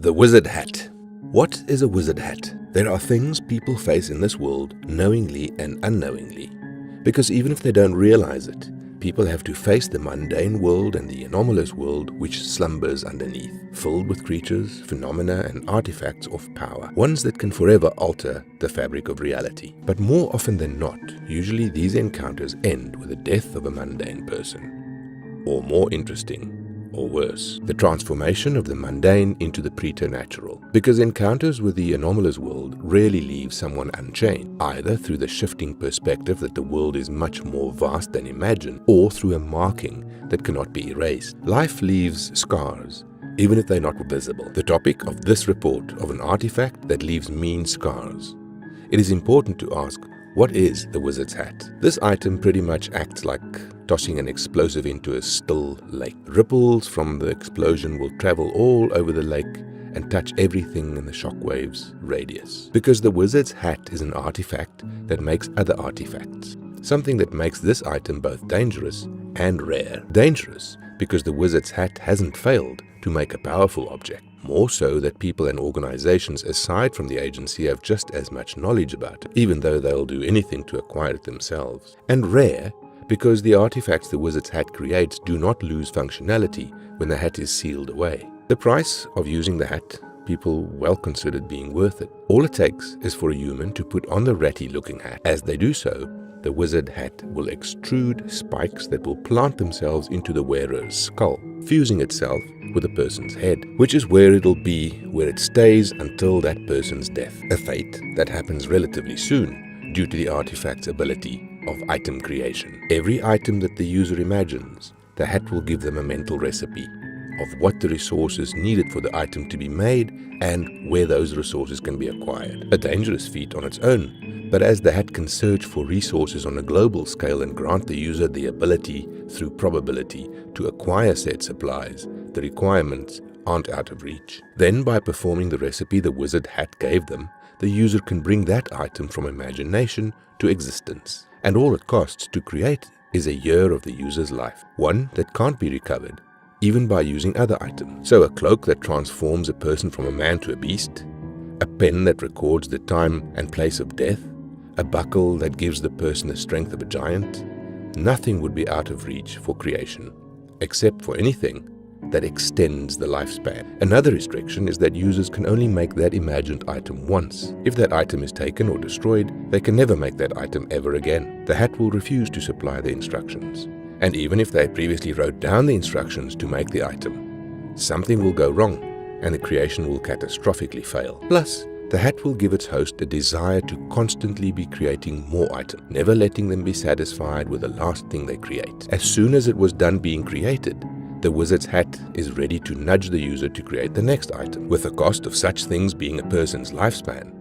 The wizard hat. What is a wizard hat? There are things people face in this world knowingly and unknowingly. Because even if they don't realize it, people have to face the mundane world and the anomalous world which slumbers underneath, filled with creatures, phenomena and artifacts of power, ones that can forever alter the fabric of reality. But more often than not, usually these encounters end with the death of a mundane person. Or more interesting, or worse, the transformation of the mundane into the preternatural. Because encounters with the anomalous world rarely leave someone unchanged, either through the shifting perspective that the world is much more vast than imagined, or through a marking that cannot be erased. Life leaves scars, even if they're not visible. The topic of this report of an artifact that leaves mean scars. It is important to ask, what is the wizard's hat? This item pretty much acts like tossing an explosive into a still lake. Ripples from the explosion will travel all over the lake and touch everything in the shockwave's radius. Because the wizard's hat is an artifact that makes other artifacts. Something that makes this item both dangerous and rare. Dangerous because the wizard's hat hasn't failed to make a powerful object. More so that people and organizations aside from the agency have just as much knowledge about it, even though they'll do anything to acquire it themselves. And rare because the artifacts the wizard's hat creates do not lose functionality when the hat is sealed away. The price of using the hat, people well considered being worth it. All it takes is for a human to put on the ratty looking hat. As they do so, the wizard hat will extrude spikes that will plant themselves into the wearer's skull, fusing itself with a person's head, which is where it'll be, where it stays until that person's death. A fate that happens relatively soon due to the artifact's ability of item creation. Every item that the user imagines, the hat will give them a mental recipe of what the resources needed for the item to be made and where those resources can be acquired. A dangerous feat on its own, but as the hat can search for resources on a global scale and grant the user the ability through probability to acquire said supplies, the requirements aren't out of reach. Then by performing the recipe the wizard hat gave them, the user can bring that item from imagination to existence. And all it costs to create is a year of the user's life, one that can't be recovered even by using other items. So a cloak that transforms a person from a man to a beast, a pen that records the time and place of death, a buckle that gives the person the strength of a giant, nothing would be out of reach for creation, except for anything that extends the lifespan. Another restriction is that users can only make that imagined item once. If that item is taken or destroyed, they can never make that item ever again. The hat will refuse to supply the instructions. And even if they previously wrote down the instructions to make the item, something will go wrong and the creation will catastrophically fail. Plus, the hat will give its host a desire to constantly be creating more items, never letting them be satisfied with the last thing they create. As soon as it was done being created, the wizard's hat is ready to nudge the user to create the next item. With the cost of such things being a person's lifespan,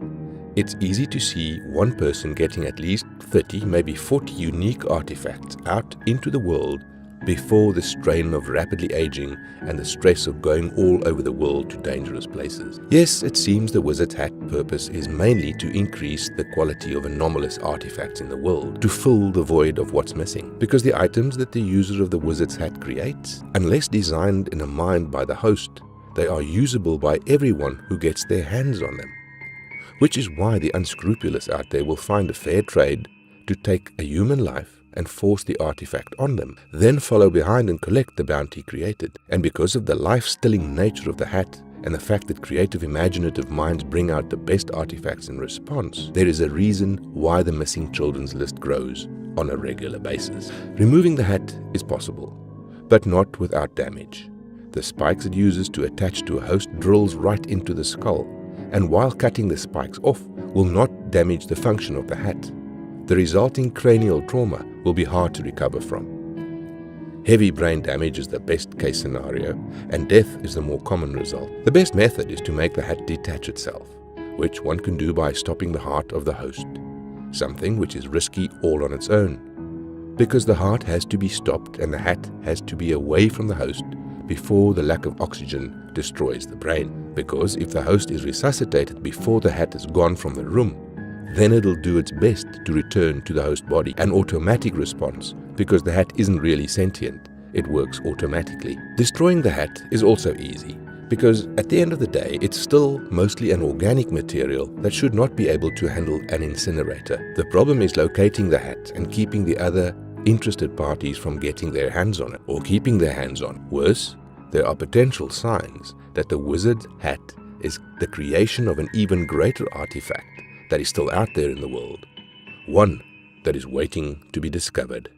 it's easy to see one person getting at least 30, maybe 40 unique artifacts out into the world before the strain of rapidly aging and the stress of going all over the world to dangerous places. Yes, it seems the wizard's hat purpose is mainly to increase the quality of anomalous artifacts in the world, to fill the void of what's missing. Because the items that the user of the wizard's hat creates, unless designed in a mind by the host, they are usable by everyone who gets their hands on them. Which is why the unscrupulous out there will find a fair trade to take a human life and force the artifact on them, then follow behind and collect the bounty created. And because of the life-stilling nature of the hat and the fact that creative imaginative minds bring out the best artifacts in response, there is a reason why the missing children's list grows on a regular basis. Removing the hat is possible, but not without damage. The spikes it uses to attach to a host drills right into the skull, and while cutting the spikes off will not damage the function of the hat. The resulting cranial trauma will be hard to recover from. Heavy brain damage is the best case scenario, and death is the more common result. The best method is to make the hat detach itself, which one can do by stopping the heart of the host, something which is risky all on its own, because the heart has to be stopped and the hat has to be away from the host before the lack of oxygen destroys the brain. Because if the host is resuscitated before the hat is gone from the room, then it'll do its best to return to the host body, an automatic response, because the hat isn't really sentient, it works automatically. Destroying the hat is also easy, Because at the end of the day, it's still mostly an organic material that should not be able to handle an incinerator. The problem is locating the hat and keeping the other interested parties from getting their hands on it, or keeping their hands on it. Worse, there are potential signs that the wizard hat is the creation of an even greater artifact that is still out there in the world, one that is waiting to be discovered.